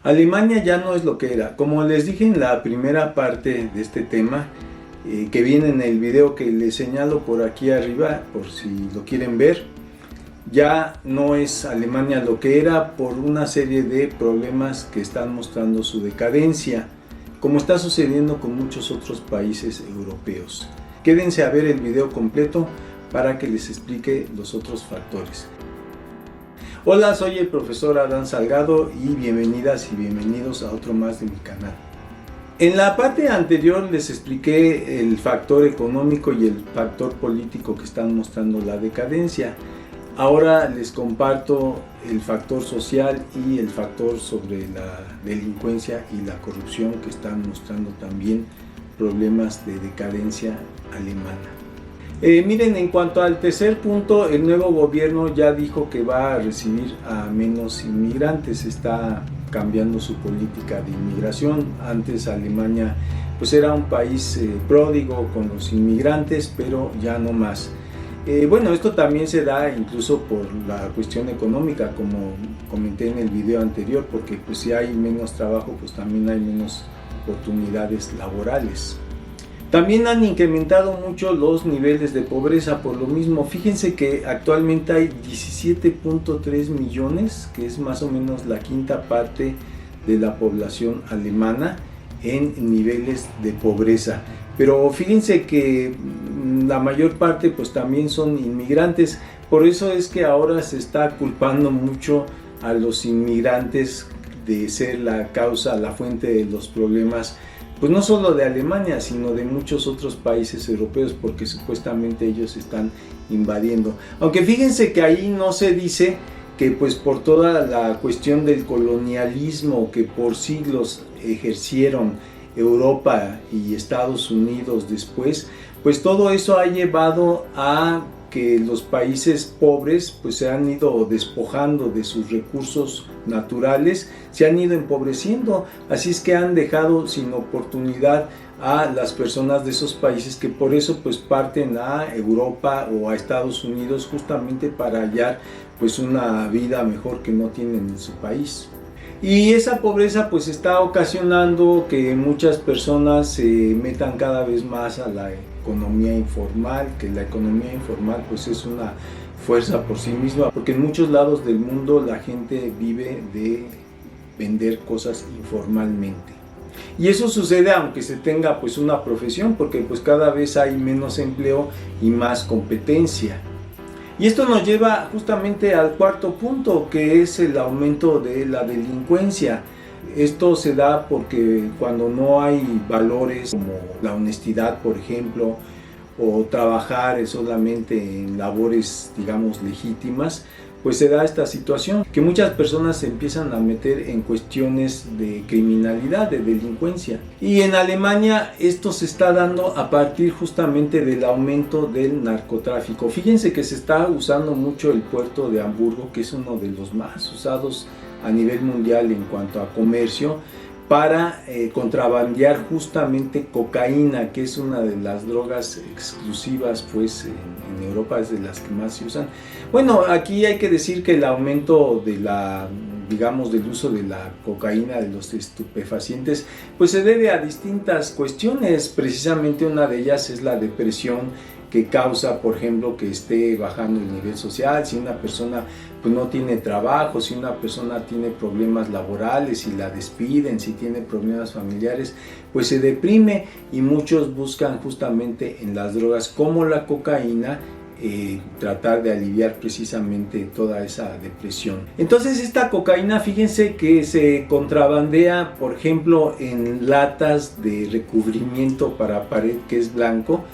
Alemania ya no es lo que era. Como les dije en la primera parte de este tema, que viene en el video que les señalo por aquí arriba, por si lo quieren ver, ya no es Alemania lo que era por una serie de problemas que están mostrando su decadencia, como está sucediendo con muchos otros países europeos. Quédense a ver el video completo para que les explique los otros factores. Hola, soy el profesor Adán Salgado y bienvenidas y bienvenidos a otro más de mi canal. En la parte anterior les expliqué el factor económico y el factor político que están mostrando la decadencia. Ahora les comparto el factor social y el factor sobre la delincuencia y la corrupción que están mostrando también problemas de decadencia alemana. Miren, en cuanto al tercer punto, el nuevo gobierno ya dijo que va a recibir a menos inmigrantes, está cambiando su política de inmigración. Antes Alemania pues era un país pródigo con los inmigrantes, pero ya no más. Bueno, esto también se da incluso por la cuestión económica, como comenté en el video anterior, porque pues si hay menos trabajo, pues también hay menos oportunidades laborales. También han incrementado mucho los niveles de pobreza por lo mismo. Fíjense que actualmente hay 17.3 millones, que es más o menos la quinta parte de la población alemana en niveles de pobreza. Pero fíjense que la mayor parte pues también son inmigrantes. Por eso es que ahora se está culpando mucho a los inmigrantes de ser la causa, la fuente de los problemas, pues no solo de Alemania, sino de muchos otros países europeos, porque supuestamente ellos están invadiendo. Aunque fíjense que ahí no se dice que pues por toda la cuestión del colonialismo que por siglos ejercieron Europa y Estados Unidos después, pues todo eso ha llevado a que los países pobres pues se han ido despojando de sus recursos naturales, se han ido empobreciendo, así es que han dejado sin oportunidad a las personas de esos países, que por eso pues parten a Europa o a Estados Unidos justamente para hallar pues una vida mejor que no tienen en su país. Y esa pobreza pues está ocasionando que muchas personas se metan cada vez más a la economía informal, que la economía informal pues es una fuerza por sí misma, porque en muchos lados del mundo la gente vive de vender cosas informalmente. Y eso sucede aunque se tenga pues una profesión, porque pues cada vez hay menos empleo y más competencia. Y esto nos lleva justamente al cuarto punto, que es el aumento de la delincuencia. Esto se da porque cuando no hay valores como la honestidad, por ejemplo, o trabajar solamente en labores, digamos, legítimas, pues se da esta situación, que muchas personas se empiezan a meter en cuestiones de criminalidad, de delincuencia. Y en Alemania esto se está dando a partir justamente del aumento del narcotráfico. Fíjense que se está usando mucho el puerto de Hamburgo, que es uno de los más usados a nivel mundial en cuanto a comercio, para contrabandear justamente cocaína, que es una de las drogas exclusivas pues en Europa, es de las que más se usan. Bueno, aquí hay que decir que el aumento de del uso de la cocaína, de los estupefacientes, pues se debe a distintas cuestiones. Precisamente una de ellas es la depresión que causa, por ejemplo, que esté bajando el nivel social. Si una persona pues no tiene trabajo, si una persona tiene problemas laborales, si la despiden, si tiene problemas familiares, pues se deprime, y muchos buscan justamente en las drogas como la cocaína tratar de aliviar precisamente toda esa depresión. Entonces esta cocaína, fíjense que se contrabandea, por ejemplo, en latas de recubrimiento para pared que es blanco,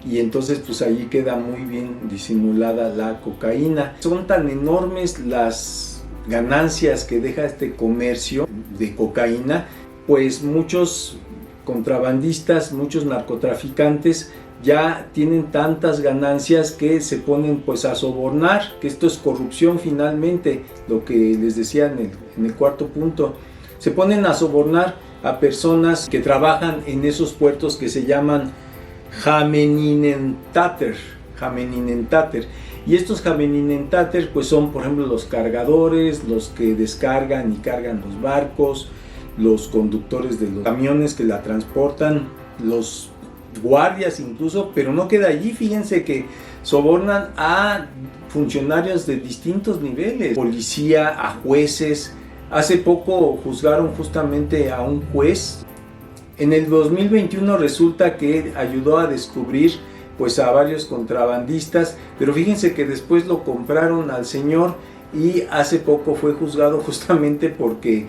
y entonces pues allí queda muy bien disimulada la cocaína. Son tan enormes las ganancias que deja este comercio de cocaína, pues muchos contrabandistas, muchos narcotraficantes ya tienen tantas ganancias que se ponen pues a sobornar, que esto es corrupción finalmente, lo que les decía en el cuarto punto. Se ponen a sobornar a personas que trabajan en esos puertos que se llaman Hameninentater. Y estos Hameninentater pues son, por ejemplo, los cargadores, los que descargan y cargan los barcos, los conductores de los camiones que la transportan, los guardias incluso, pero no queda allí. Fíjense que sobornan a funcionarios de distintos niveles, policía, a jueces. Hace poco juzgaron justamente a un juez. En el 2021 resulta que ayudó a descubrir pues a varios contrabandistas, pero fíjense que después lo compraron al señor y hace poco fue juzgado justamente porque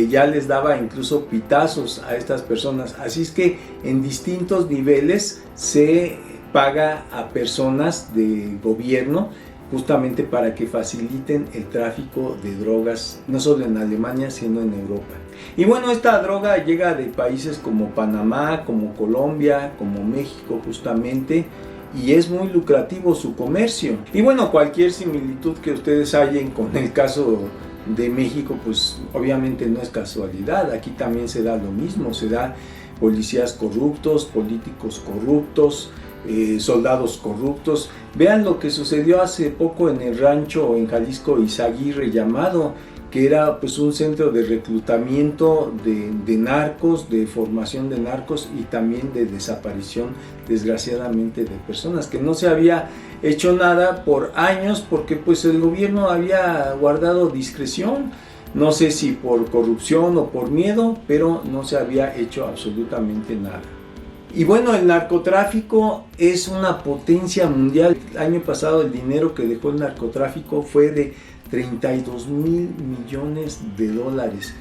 ya les daba incluso pitazos a estas personas. Así es que en distintos niveles se paga a personas de gobierno justamente para que faciliten el tráfico de drogas, no solo en Alemania, sino en Europa. Y bueno, esta droga llega de países como Panamá, como Colombia, como México justamente, y es muy lucrativo su comercio. Y bueno, cualquier similitud que ustedes hallen con el caso de México, pues obviamente no es casualidad. Aquí también se da lo mismo, se da policías corruptos, políticos corruptos, soldados corruptos. Vean lo que sucedió hace poco en el rancho en Jalisco Izaguirre llamado, que era pues un centro de reclutamiento de narcos, de formación de narcos y también de desaparición desgraciadamente de personas, que no se había hecho nada por años porque pues el gobierno había guardado discreción, no sé si por corrupción o por miedo, pero no se había hecho absolutamente nada. Y bueno, el narcotráfico es una potencia mundial. El año pasado el dinero que dejó el narcotráfico fue de 32 mil millones de dólares.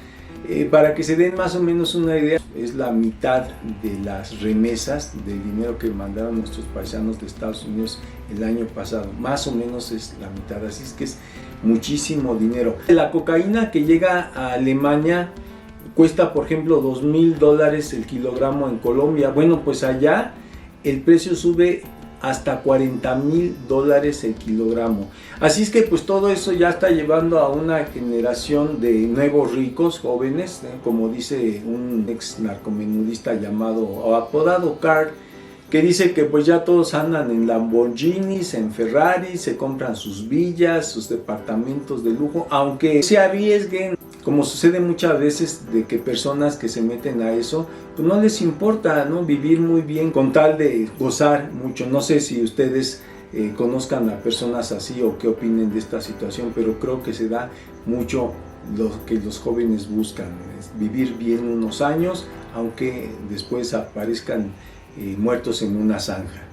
Para que se den más o menos una idea, es la mitad de las remesas del dinero que mandaron nuestros paisanos de Estados Unidos el año pasado. Más o menos es la mitad, así es que es muchísimo dinero. La cocaína que llega a Alemania cuesta, por ejemplo, $2,000 el kilogramo en Colombia. Bueno, pues allá el precio sube hasta $40,000 el kilogramo. Así es que pues todo eso ya está llevando a una generación de nuevos ricos, jóvenes, como dice un ex narcomenudista llamado o apodado Carl, que dice que pues ya todos andan en Lamborghinis, en Ferraris, se compran sus villas, sus departamentos de lujo, aunque se arriesguen, como sucede muchas veces de que personas que se meten a eso, pues no les importa, ¿no?, vivir muy bien con tal de gozar mucho. No sé si ustedes conozcan a personas así o qué opinen de esta situación, pero creo que se da mucho lo que los jóvenes buscan, es vivir bien unos años, aunque después aparezcan muertos en una zanja.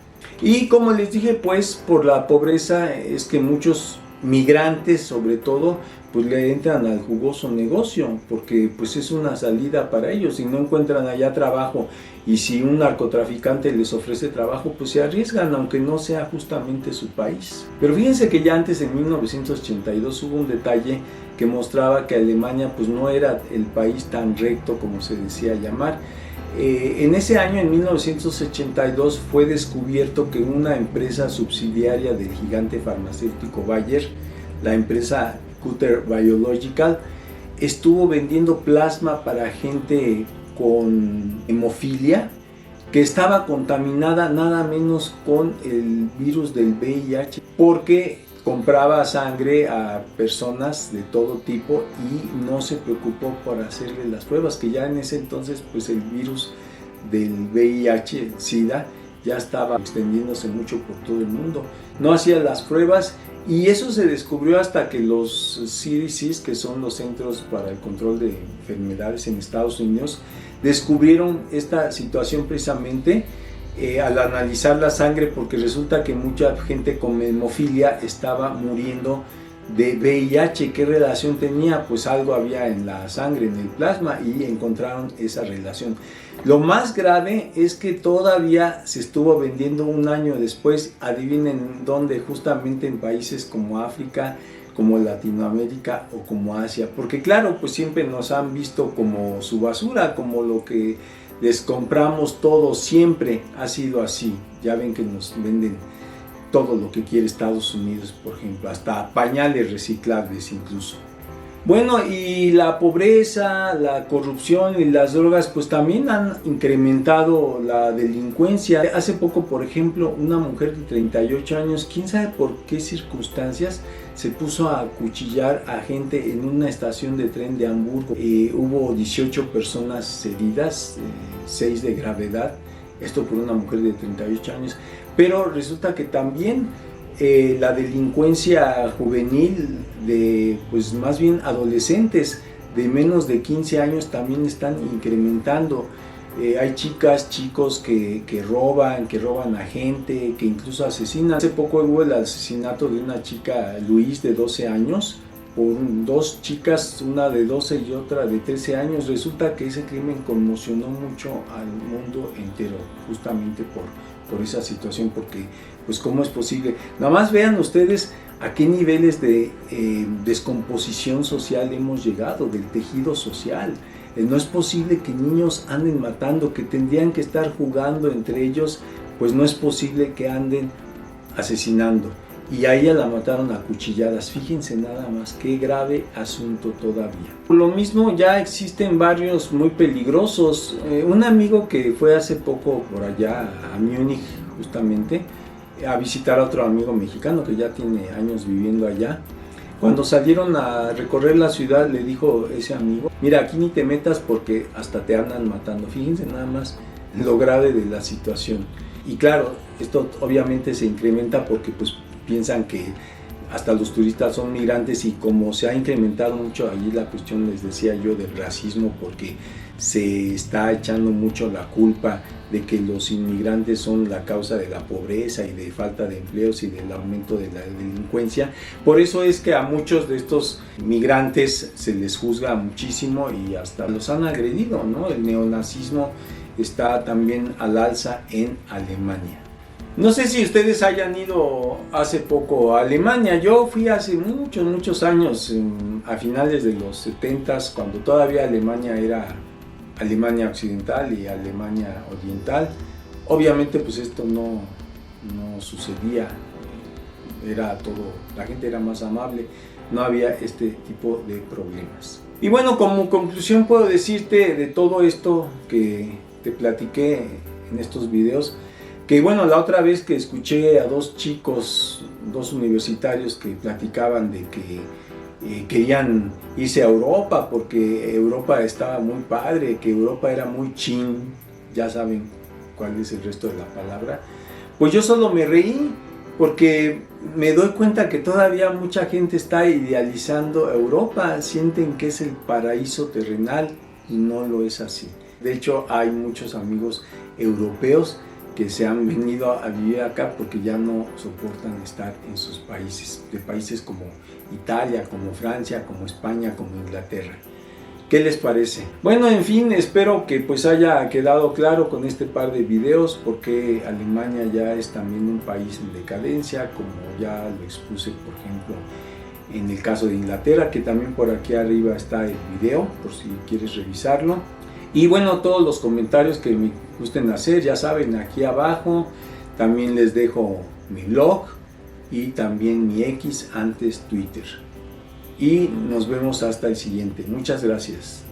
Y como les dije, pues por la pobreza es que muchos migrantes sobre todo pues le entran al jugoso negocio, porque pues es una salida para ellos. Si no encuentran allá trabajo y si un narcotraficante les ofrece trabajo, pues se arriesgan aunque no sea justamente su país. Pero fíjense que ya antes, en 1982, hubo un detalle que mostraba que Alemania pues no era el país tan recto como se decía llamar. En ese año, en 1982, fue descubierto que una empresa subsidiaria del gigante farmacéutico Bayer, la empresa Cutter Biological, estuvo vendiendo plasma para gente con hemofilia que estaba contaminada nada menos con el virus del VIH, porque compraba sangre a personas de todo tipo y no se preocupó por hacerle las pruebas, que ya en ese entonces pues el virus del VIH, el SIDA, ya estaba extendiéndose mucho por todo el mundo. No hacía las pruebas y eso se descubrió hasta que los CDCs, que son los Centros para el Control de Enfermedades en Estados Unidos, descubrieron esta situación precisamente al analizar la sangre, porque resulta que mucha gente con hemofilia estaba muriendo de VIH. ¿Qué relación tenía? Pues algo había en la sangre, en el plasma, y encontraron esa relación. Lo más grave es que todavía se estuvo vendiendo un año después, adivinen dónde, justamente en países como África, como Latinoamérica o como Asia, porque claro, pues siempre nos han visto como su basura, como lo que les compramos todo, siempre ha sido así. Ya ven que nos venden todo lo que quiere Estados Unidos, por ejemplo, hasta pañales reciclables incluso. Bueno, y la pobreza, la corrupción y las drogas pues también han incrementado la delincuencia. Hace poco, por ejemplo, una mujer de 38 años, quién sabe por qué circunstancias, se puso a acuchillar a gente en una estación de tren de Hamburgo. Hubo 18 personas heridas, 6 de gravedad, esto por una mujer de 38 años. Pero resulta que también la delincuencia juvenil de, pues más bien adolescentes de menos de 15 años también están incrementando. Hay chicas, chicos que roban a gente, que incluso asesinan. Hace poco hubo el asesinato de una chica, Luis, de 12 años, por dos chicas, una de 12 y otra de 13 años. Resulta que ese crimen conmocionó mucho al mundo entero, justamente por esa situación, porque pues cómo es posible. Nada más vean ustedes a qué niveles de descomposición social hemos llegado, del tejido social. No es posible que niños anden matando, que tendrían que estar jugando entre ellos, pues no es posible que anden asesinando. Y a ella la mataron a cuchilladas. Fíjense nada más, qué grave asunto todavía. Por lo mismo ya existen barrios muy peligrosos. Un amigo que fue hace poco por allá a Múnich justamente a visitar a otro amigo mexicano que ya tiene años viviendo allá. Cuando salieron a recorrer la ciudad le dijo ese amigo: mira, aquí ni te metas porque hasta te andan matando. Fíjense nada más lo grave de la situación. Y claro, esto obviamente se incrementa porque pues piensan que hasta los turistas son migrantes, y como se ha incrementado mucho allí la cuestión, les decía yo, del racismo, porque se está echando mucho la culpa de que los inmigrantes son la causa de la pobreza y de falta de empleos y del aumento de la delincuencia. Por eso es que a muchos de estos migrantes se les juzga muchísimo y hasta los han agredido, ¿no? El neonazismo está también al alza en Alemania. No sé si ustedes hayan ido hace poco a Alemania. Yo fui hace muchos años, a finales de los 70s, cuando todavía Alemania era Alemania Occidental y Alemania Oriental. Obviamente pues esto no sucedía, era todo, la gente era más amable, no había este tipo de problemas. Y bueno, como conclusión puedo decirte de todo esto que te platiqué en estos videos, que bueno, la otra vez que escuché a dos chicos, dos universitarios que platicaban de que querían irse a Europa porque Europa estaba muy padre, que Europa era muy chin, ya saben cuál es el resto de la palabra, pues yo solo me reí porque me doy cuenta que todavía mucha gente está idealizando Europa, sienten que es el paraíso terrenal y no lo es así. De hecho, hay muchos amigos europeos que se han venido a vivir acá porque ya no soportan estar en sus países, de países como Italia, como Francia, como España, como Inglaterra. ¿Qué les parece? Bueno, en fin, espero que pues haya quedado claro con este par de videos porque Alemania ya es también un país en decadencia, como ya lo expuse, por ejemplo, en el caso de Inglaterra, que también por aquí arriba está el video, por si quieres revisarlo. Y bueno, todos los comentarios que me gusten hacer, ya saben, aquí abajo. También les dejo mi blog y también mi X, antes Twitter. Y nos vemos hasta el siguiente. Muchas gracias.